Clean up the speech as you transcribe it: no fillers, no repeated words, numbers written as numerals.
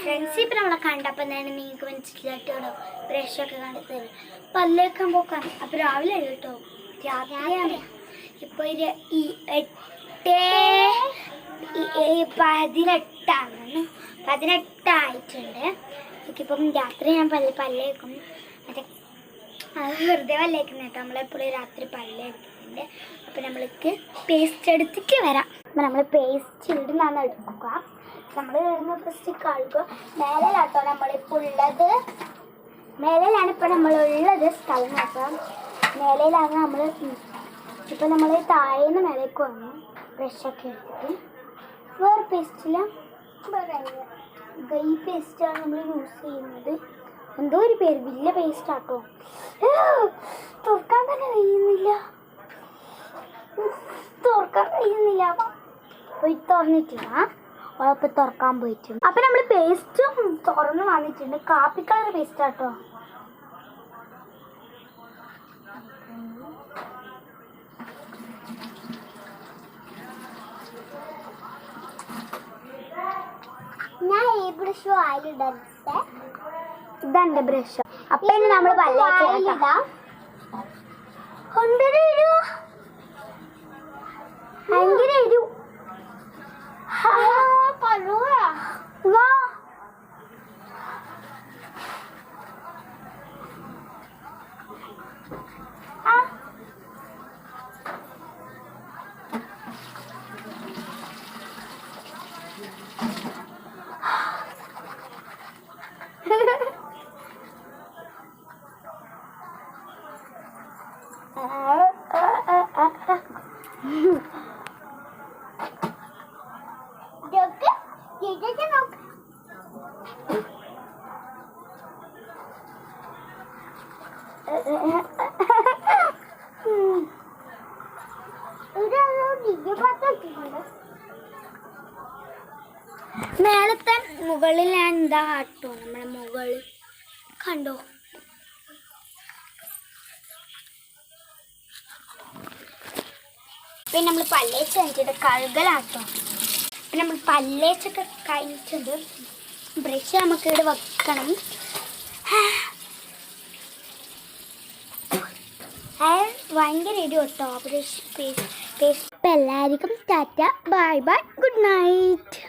Friends ഇപ്പം നമ്മളെ കണ്ടപ്പോൾ തന്നെ നിങ്ങൾക്ക് മനസ്സിലായിട്ട് കേട്ടോ ബ്രഷൊക്കെ കണ്ടെത്തത് പല്ലേക്കാൻ പോക്കാണ്. അപ്പോൾ രാവിലെ അല്ല കേട്ടോ, രാത്രിയാണ്. ഇപ്പോൾ 18 എനിക്കിപ്പം രാത്രി ഞാൻ പല്ലേക്കും. മറ്റേ വെറുതെ പല്ലേക്കുന്ന കേട്ടോ, നമ്മളെപ്പോഴും രാത്രി പല്ലേക്കുന്നുണ്ട്. അപ്പോൾ നമ്മൾക്ക് പേസ്റ്റ് എടുത്തിട്ട് വരാം. അപ്പോൾ നമ്മൾ പേസ്റ്റ് ഇടുന്നാണ് എടുക്കുക. നമ്മൾ ഇടുന്ന ഫസ്റ്റ് കഴുകുക. മേലിലാട്ടോ നമ്മളിപ്പോൾ ഉള്ളത്, മേലിലാണ് ഇപ്പോൾ നമ്മളുള്ളത് സ്ഥലം. അപ്പം മേലയിലാണ് നമ്മൾ ഇപ്പോൾ നമ്മൾ താഴേന്ന് മേലേക്ക് വന്നു. ബ്രഷൊക്കെ എടുത്തിട്ട് വേറെ പേസ്റ്റില്ല, ഈ പേസ്റ്റാണ് നമ്മൾ യൂസ് ചെയ്യുന്നത്. എന്തോ ഒരു പേര്, വലിയ പേസ്റ്റ് ആട്ടോ. തുറക്കാൻ തന്നെ കഴിയുന്നില്ല, പോയി തുറന്നിട്ടില്ല. ഉഴപ്പ് തുറക്കാൻ പോയിട്ടുണ്ട്. അപ്പം നമ്മൾ പേസ്റ്റും തുറന്ന് വന്നിട്ടുണ്ട്. കാപ്പി കളർ പേസ്റ്റ് ആട്ടോ. ഞാൻ ഈ ബ്രഷ് വായിലിടാം. ഇതെന്റെ ബ്രഷ്. അപ്പൊ ഇനി നമ്മൾ പല്ലേക്കിടാം. ഭയങ്കര എരു. വാ മേലത്തെ മുകളിൽ ഞാൻ എന്താ കാട്ടോ, നമ്മളെ മുകളിൽ കണ്ടോ. പിന്നെ നമ്മൾ പല്ലേച്ച് കഴിഞ്ഞിട്ട് കഴുകലാട്ടോ. പിന്നെ നമ്മൾ പല്ലേച്ചൊക്കെ കഴിഞ്ഞിട്ടുണ്ട്. ബ്രഷ് നമുക്ക് ഇവിടെ വെക്കണം. ഭയങ്കര ഇടി കേട്ടോ ബ്രഷ് പേസ്റ്റ്. ഇപ്പം എല്ലാവർക്കും Tata, bye bye, good night.